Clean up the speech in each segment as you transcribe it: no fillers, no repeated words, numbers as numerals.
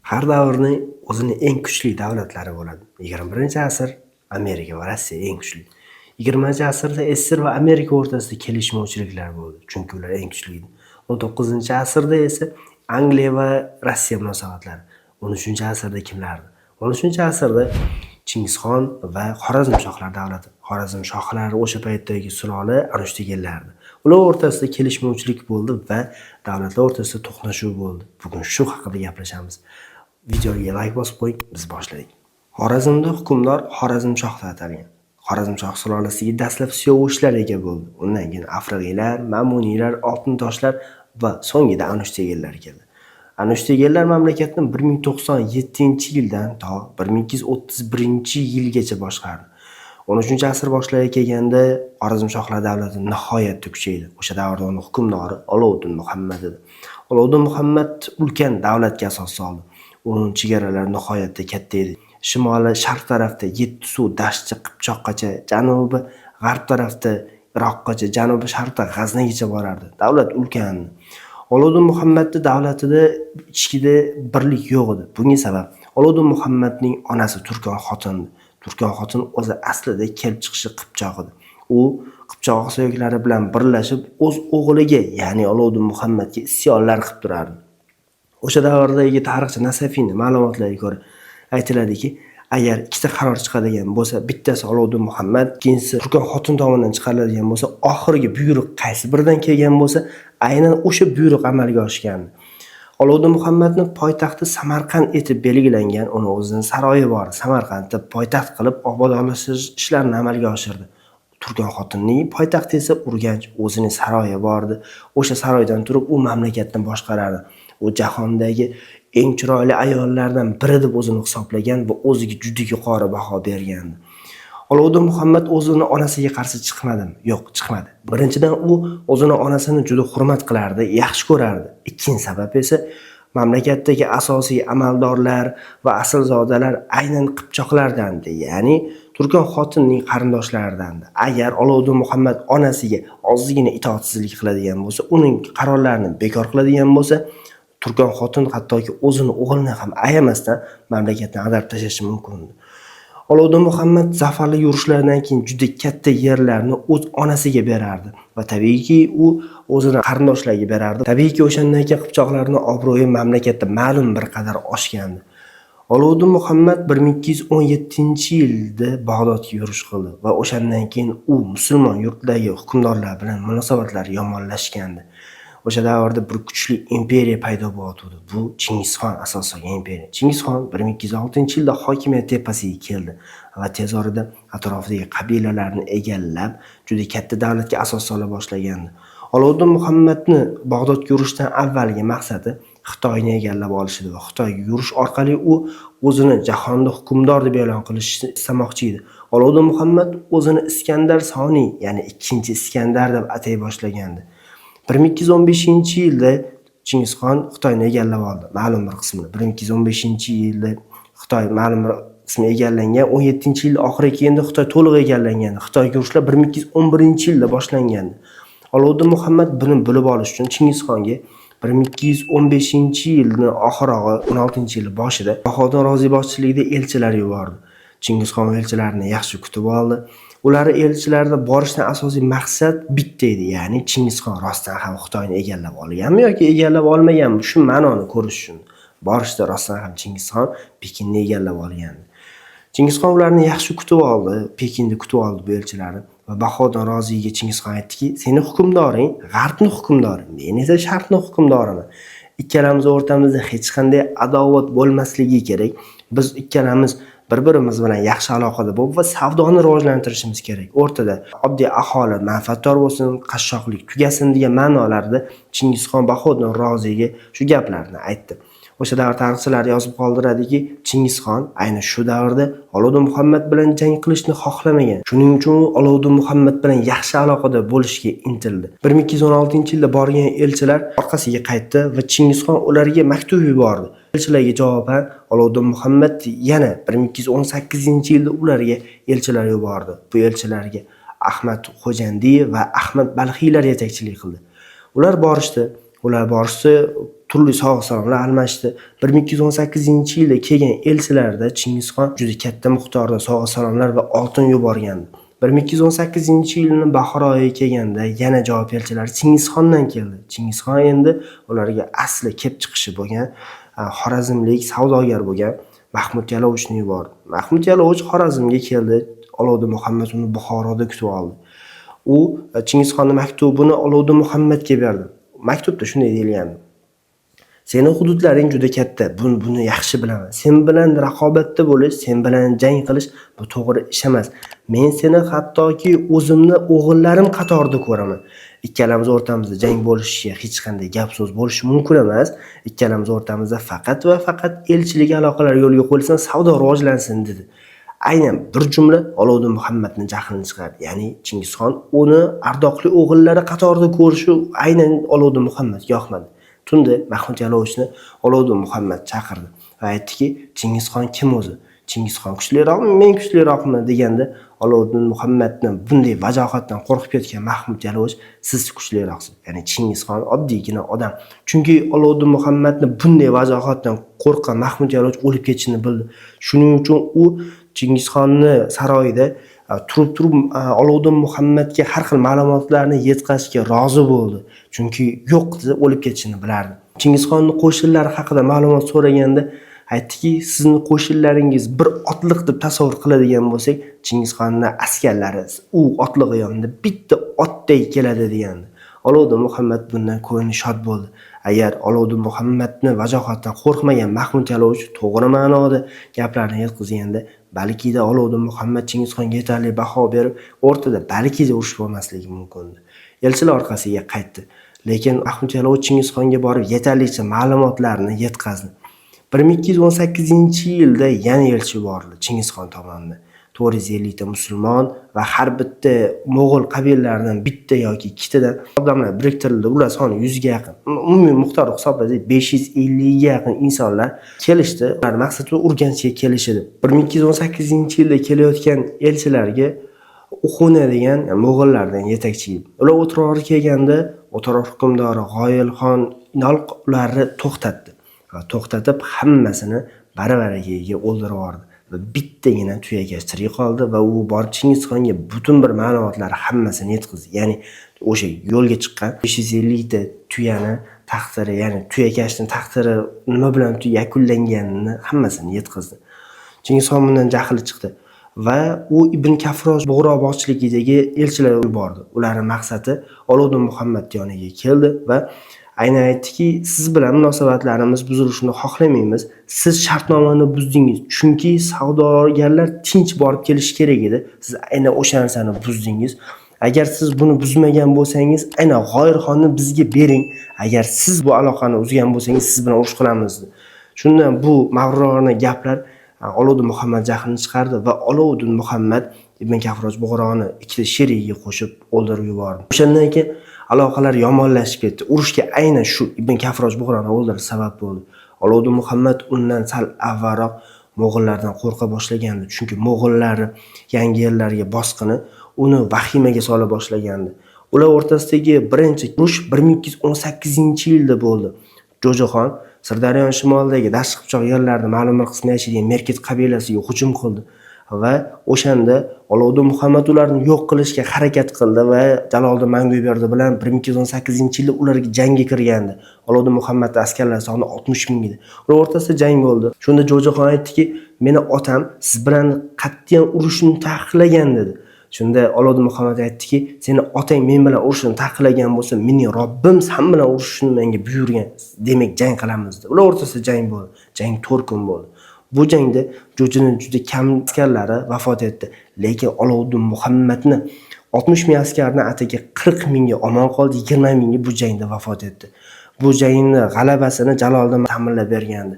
Har davrning o'zining eng kuchli davlatlari bo'ladi. 21-asr Amerika va Rossiya eng kuchli. 20-asrda SSR va Amerika o'rtasida kelishmovchiliklar bo'ldi, chunki ular eng kuchli edi. 19-asrda esa Angliya va Rossiya munosabatlari. 13-asrda kimlardi? 13-asrda Chingizxon va Xorazmshohlar davlati. Xorazmshohlari o'sha paytdagi sulola Anushdeganlardi. Ular o'rtasida kelishmovchilik bo'ldi va davlatlar o'rtasida to'qnashuv bo'ldi. Bugun shu haqida gaplashamiz. Videoga like bosib qo'ying, biz boshlaylik. Xorazmda hukmdor Xorazmshohlar atalgan. Xorazmshoh sulolasiga dastlab Siyovushlar ega bo'ldi. Undan keyin Afrig'iylar, Mamuniylar, Oltintoshlar va so'nggida Anushdeganlar keldi. Anushdeganlar mamlakatni 1097-yildan to 1231-yilgacha boshqardi. 13-asr boshlariga kelganda Xorazmshohlar davlati nihoyatda kuchaydi. O'sha davrda uning hukmdori Olovuddin Muhammad edi. Olovuddin Muhammad ulkan davlatga asos soldi. Uning chegaralari nihoyatda katta edi. Shimoli sharq tarafda Yettisuv, Dashtchi, Qipchoqqacha, janubi g'arb tarafda Iroqqacha, janubi sharqda G'aznagacha borardi. Davlat ulkan. Olovuddin Muhammadning davlatida ichkida birlik yo'q edi. Bunga sabab Olovuddin Muhammadning onasi Turkon xotin. Turkon xotin o'zi aslida kelib chiqishi Qipchoq edi. U Qipchoq so'yaklari bilan birlashib o'z o'g'liga, ya'ni Olovuddin Muhammadga isyonlar qilib turardi. O'sha davrdagi tarixchi Nasafiyning ma'lumotlariga ko'ra aytiladiki, agar ikkita qaror chiqadigan bo'lsa, bittasi Olovuddin Muhammad, ikkinchisi Turkon xotin tomonidan chiqariladigan bo'lsa, oxirgi buyruq qaysi biridan kelgan bo'lsa, aynan o'sha buyruq amalga oshgan. Olovuddin Muhammadning poytaxti Samarqand etib belgilangan, uni o'zining saroyi bor. Samarqandni poytaxt qilib obodonlashtirish ishlarini amalga oshirdi. Turkon xotinning poytaxti esa Urganch, o'zining saroyi bordi. O'sha saroydan turib u mamlakatni boshqarardi. U jahondagi eng chiroyli ayollardan biri deb o'zini hisoblagan va o'ziga juda yuqori baho bergandi. Olovuddin Muhammad o'zini onasiga qarshi chiqmadimi? Yo'q, chiqmadi. Birinchidan u o'zini onasini juda hurmat qilardi, yaxshi ko'rardi. Ikkinchi sabab esa mamlakatdagi asosiy amaldorlar va aslzodalar aynan Qipchoqlardan, ya'ni Turkon xotinning qarindoshlaridan. Agar Olovuddin Muhammad onasiga ozgina itoatsizlik qiladigan bo'lsa, uning qarorlarini bekor qiladigan bo'lsa, Turkon xotin hattoki o'zini o'g'lini ham ayamasdan mamlakatni ag'darib tashlashi mumkin. Olovuddin Muhammad zafarli yurishlardan keyin juda katta yerlarni o'z onasiga berardi va tabiiyki u o'zini qarindoshlariga berardi. Tabiiyki o'shandan keyin Qipchoqlarning obro'yi mamlakatda ma'lum bir qadar oshgandi. Olovuddin Muhammad 1217-yilda Bag'dodga yurish qildi va o'shandan keyin u musulmon yurtdagi hukmdorlar bilan munosabatlari yomonlashgandi. O'sha davrda bir kuchli imperiya paydo bo'ldi. Bu Chingizxon asoslagan imperiya. Chingizxon 1206-yilda hokimiyat tepasiga keldi va tez orada atrofidagi qabilalarni egallab, juda katta davlatga asos sola boshlagandi. Olovuddin Muhammadni Bag'dodga yurishdan avvalgi maqsadi Xitoyni egallab olish edi va Xitoyga yurish orqali u o'zini jahonda hukmdor deb e'lon qilishni istamoqchi edi. Olovuddin Muhammad o'zini Iskandar Soniy, ya'ni ikkinchi Iskandar deb atay boshlagandi. 1215-yilda Chingizxon Xitoyni egallab oldi, ma'lum bir qismini. 1215-yilda Xitoy ma'lum bir qismi egallangan, 17-yil oxiriga kelganda Xitoy to'liq egallangan. Xitoyga urushlar 1211-yilda boshlangan. Olovuddin Muhammad buni bilib olish uchun Chingizxonga 1215-yilning oxirog'i, 16-yil boshida Bahodir Roziy boshchiligida elchilar yubordi. Chingizxon elchilarini yaxshi kutib oldi. Ular elchilarda borishdan asosiy maqsad bitta edi, ya'ni Chingizxon rostdan ham Xitoyni egallab olganmi yoki egallab olmaganmi? Shu ma'noni ko'rish uchun borishda rostdan ham Chingizxon Pekinni egallab olgandi. Chingizxon ularni yaxshi kutib oldi, Pekinda kutib oldi bu elchilarni va Bahodir Roziyga Chingizxon aytdiki, "Seni hukmdoring G'arbning hukmdori, men esa Sharqning hukmdoriman. Ikkalamiz o'rtamizda hech qanday adovat bo'lmasligi kerak. Biz ikkalamiz bir-birimiz bilan yaxshi aloqada bo'lib va savdoni rivojlantirishimiz kerak. O'rtada oddiy aholi manfaatdor bo'lsin, qashshoqlik tugasin" degan ma'nolarda Chingizxon Bahodir Roziyga shu gaplarni aytdi. O'sha davr tarixchilari yozib qoldiradiki, Chingizxon ayni shu davrda Olovuddin Muhammad bilan jang qilishni xohlamagan. Shuning uchun Olovuddin Muhammad bilan yaxshi aloqada bo'lishga intildi. 1216-yilda borgan elchilar orqasiga qaytdi va Chingizxon ularga maktub yubordi. Elchilarga javoban Olovuddin Muhammad yana 1218-yilda ularga elchilar yubordi. Bu elchilarga Ahmad Xo'jandiyev va Ahmad Balxiylar yetakchilik qildi. Ular borishdi. turli sovg'a-salomlar almashdi. 1218-yilda kelgan elchilarda Chingizxon juda katta miqdorda sovg'a-salomlar va oltin yuborgandi. 1218-yilning bahor oyiga kelganda yana javob elchilari Chingizxondan keldi. Chingizxon endi ularga asli kelib chiqishi bo'lgan xorazmlik savdogar bo'lgan Mahmud Yalovichni yubordi. Mahmud Yalovich Xorazmga keldi. Olo'ddin Muhammad uni Buxoroda kutib oldi. U Chingizxonning maktubini Olo'ddin Muhammadga berdi. Maktubda shunday deyilgandi: Seni hududlaring juda katta. Buni yaxshi bilaman. Sen bilan raqobatda bo'lish, sen bilan jang qilish bu to'g'ri ish emas. Men seni hattoki o'zimni o'g'illarim qatorida ko'raman. Ikkalamiz o'rtamizda jang bo'lishiga hech qanday gap so'z bo'lishi mumkin emas. Ikkalamiz o'rtamizda faqat va faqat elchilik aloqalari yo'lga qo'yilsin, savdo rivojlansin dedi. Aynan bir jumla Olo'ddin Muhammadning jahlini chiqardi. Ya'ni Chingizxon uni ardoqli o'g'illari qatorida ko'rishi aynan Olo'ddin Muhammadga yoqmadi. Tunda Mahmud Yalovichni Olo'ddin Muhammad chaqirdi va aytdiki, Chingizxon kim o'zi? Chingizxon kuchliroqmi, men kuchliroqmi deganda Olo'ddin Muhammadning bunday vajohatdan qo'rqib ketgan Mahmud Yalovich siz kuchliroqsiz. Ya'ni Chingizxon oddiygina odam. Chunki Olo'ddin Muhammadning bunday vajohatdan qo'rqqan Mahmud Yalovich o'lib ketishini bildi. Shuning uchun u Chingizxonni saroyida turib Olo'ddin Muhammadga har xil ma'lumotlarni yetkazishga rozi bo'ldi. Chunki yo'q desa o'lib ketishini bilardi. Chingizxonning qo'shinlari haqida ma'lumot so'raganda aytdiki, sizning qo'shinlaringiz bir otliq deb tasavvur qiladigan bo'lsak, Chingizxonning askarlari u otliq yonida bitta otday keladi degandi. Olo'ddin Muhammad bundan ko'ngli shod bo'ldi. Agar Olo'ddin Muhammadni vajohatdan qo'rqmagan Mahmud Yalovich to'g'ri ma'noda gaplarni yetkazganda, balkida Olo'ddin Muhammad Chingizxonga yetarli baho berib, o'rtada balkida urush bo'lmasligi mumkin edi. Elchilar orqasiga qaytdi. Lekin Mahmud Yalovich Chingizxonga borib yetarlicha ma'lumotlarni yetkazdi. 1218-yilda yana elchi yuborildi Chingizxon tomonidan. 450 ta musulmon va har bitta mo'g'ul qabilalaridan bitta yoki ikkitadan odamlar biriktirildi. Ular soni 100 ga yaqin. Umumiy miqdor hisoblasak 550 ga yaqin insonlar kelishdi. Ular maqsadi Urganchga kelishdi. 1218-yilda kelayotgan elchilarga Uxuna degan mo'g'ullardan yetakchi. Ular o'tirori kelganda o'tiror hukmdori G'oyilxon Inol ularni to'xtatdi. Va to'xtatib hammasini baravaragiga o'ldirib yubordi. Va bittagina tuyagash tirik qoldi va u borib Chingizxonga butun bir ma'lumotlar hammasini yetkazdi. Ya'ni o'sha yo'lga chiqqan 550 ta tuyani taqdiri, ya'ni tuyakashning taqdiri nima bilan yakunlanganini hammasini yetkazdi. Chingizxon bundan jahli chiqdi va u Ibn Kafroz Bug'ro boshchiligidagi elchilar yubordi. Ularning maqsadi Olo'ddin Muhammad yoniga keldi va aynan aytdiki, siz bilan munosabatlarimiz buzilishini xohlamaymiz. Siz shartnomani buzdingiz. Chunki savdogarlar tinch borib kelish kerak edi. Siz aynan o'sha narsani buzdingiz. Agar siz buni buzmagan bo'lsangiz, aynan G'oyirxonni bizga bering. Agar siz bu aloqani uzgan bo'lsangiz, siz bilan urush qilamiz. Shundan bu mag'rurona gaplar Olo'ddin Muhammad jahlini chiqardi va Olo'ddin Muhammad Ibn Kafroz Bug'roni ikkita sherigiga qo'shib o'ldirib yubordi. O'shandan keyin aloqalar yomonlashib ketdi. Urushga aynan shu Ibn Kafroz Bug'roni o'ldirish sabab bo'ldi. Olo'ddin Muhammad undan sal avvalroq mo'g'ullardan qo'rqa boshlagandi. Chunki mo'g'ullar yangi yerlarga bosqini uni vahimaga sola boshlagandi. Ular o'rtasidagi birinchi urush 1218-yilda bo'ldi. Jo'jaxon Sirdaryo shimolidagi Dashti Qipchoq yerlarida ma'lum bir qismi yashagan Merkit qabilasiga hujum qildi va o'shanda Olo'ddin Muhammad ularni yo'q qilishga harakat qildi va Jaloliddin Manguberdi bilan 1218-yilda ularga jangga kirgandi. Olo'ddin Muhammad askarlari soni 60 ming edi. Ular o'rtasida jang bo'ldi. Shunda Jo'jaxon aytdiki, "Meni otam siz bilan qat'iyan urushni taqiqlagan" dedi. Shunda Olo'ddin Muhammad aytdiki, "Seni otang men bilan urushni taqiqlagan bo'lsa, mening Robbim sen bilan urushni menga buyurgan. Demak, jang qilamiz" dedi. Ular o'rtasida jang bo'ldi. Jang 4 kun bo'ldi. Bu jangda Jo'janing juda kam askarlari vafot etdi. Lekin Olo'ddin Muhammadni 60 ming askarni atigi 40 mingga omon qoldi, 20 mingi bu jangda vafot etdi. Bu jangning g'alabasini Jaloliddin ta'minlab bergandi.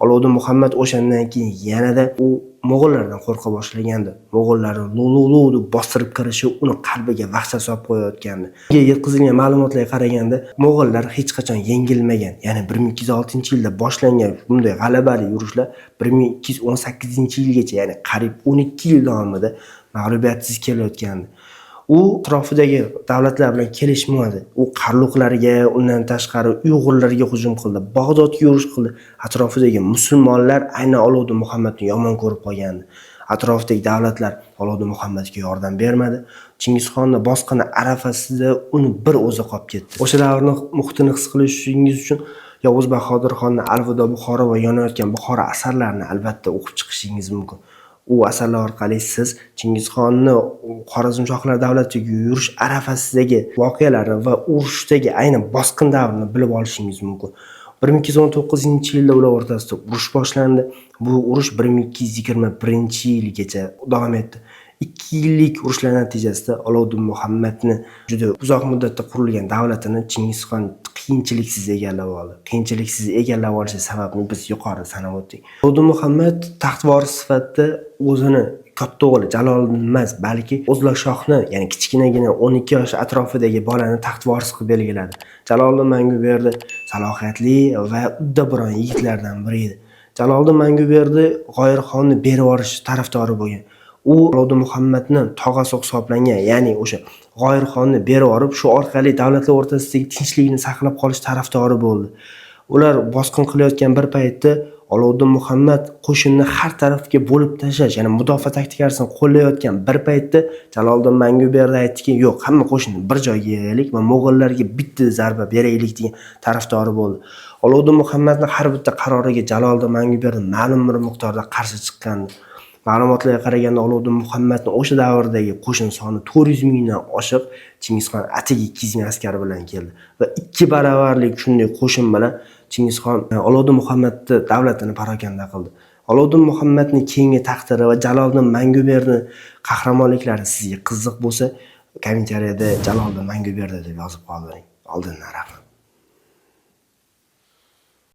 Olo'ddin Muhammad o'shandan keyin yanada u mo'g'ullardan qo'rqa boshlagandi. Mo'g'ullarning lulu bostirib kirishi uni qalbiga vahshat solib qo'yayotgandi. Yetkazilgan ma'lumotlarga qaraganda, mo'g'ullar hech qachon yengilmagan. Ya'ni 1206-yilda boshlangan bunday g'alabali urushlar 1218-yilgacha, ya'ni qariyb 12 yil davomida mag'lubiyatsiz kelayotgandi. u atrofidagi davlatlar bilan kelishmadi. U qarluqlarga, undan tashqari Uyg'urlarga hujum qildi, Bag'dodga yurish qildi. Atrofidagi musulmonlar aynan Olovuddin Muhammadni yomon ko'rib qolgandi. Atrofdagi davlatlar Olovuddin Muhammadga yordam bermadi. Chingizxonning bosqini arafasida uni bir o'zi qolib ketdi. O'sha davrni muhitini his qilishingiz uchun Yovuz Bahodirxonning Alvido Buxoro va yonayotgan Buxoro asarlarini albatta o'qib chiqishingiz mumkin. U asarlar orqali siz Chingizxonni Xorazmshohlar davlatiga yurish arafasidagi voqealarni va urushdagi aynan bosqin davrini bilib olishingiz mumkin. 1219-yilda ular o'rtasida urush boshlandi. Bu urush 1221-yilgacha davom etdi. 2 yillik urushlar natijasida Olovuddin Muhammadni juda uzoq muddatda qurilgan davlatini Chingizxon qiyinchiliksiz egallab oldi. Qiyinchiliksiz egallab olishi sababini biz yuqorida sanab o'tdik. Olovuddin Muhammad taxt voris sifatida o'zini katta o'g'li Jaloliddin emas, balki O'zlak shohni, ya'ni kichkinagina 12 yosh atrofidagi bolani taxt voris qilib belgiladi. Jaloliddin Manguberdi salohiyatli va uddaburon yigitlardan biri edi. Jaloliddin Manguberdi G'oyirxonni berib yuborish tarafdori bo'lgan. U Olovuddin Muhammadni tog'asi hisoblangan, ya'ni o'sha G'oyirxonni berib yuborib, shu orqali davlatlar o'rtasidagi tinchlikni saqlab qolish tarafdori bo'ldi. Ular bosqin qilayotgan bir paytda Olovuddin Muhammad qo'shinni har tarafga bo'lib tashlash, ya'ni mudofaa taktikasini qo'llayotgan bir paytda Jaloliddin Manguberdi aytdiki, "Yo'q, hamma qo'shinni bir joyga yig'aylik va mo'g'ullarga bitta zarba beraylik" degan tarafdori bo'ldi. Olovuddin Muhammadning har bitta qaroriga Jaloliddin Manguberdi ma'lum bir miqdorda qarshi chiqqandi. Ma'lumotlarga qaraganda Olovuddin Muhammadning o'sha davrdagi qo'shin soni 400 mingdan oshiq Chingizxon atigi 200 ming askar bilan keldi va 2 baravarlik shunday qo'shin bilan Chingizxon Olovuddin Muhammadning davlatini parokanda qildi. Olovuddin Muhammadning keyingi taqdiri va Jaloliddin Manguberdi qahramonliklari sizga qiziq bo'lsa, kommentariyada Jaloliddin Manguberdi deb yozib qoldiring. Oldindan rahmat.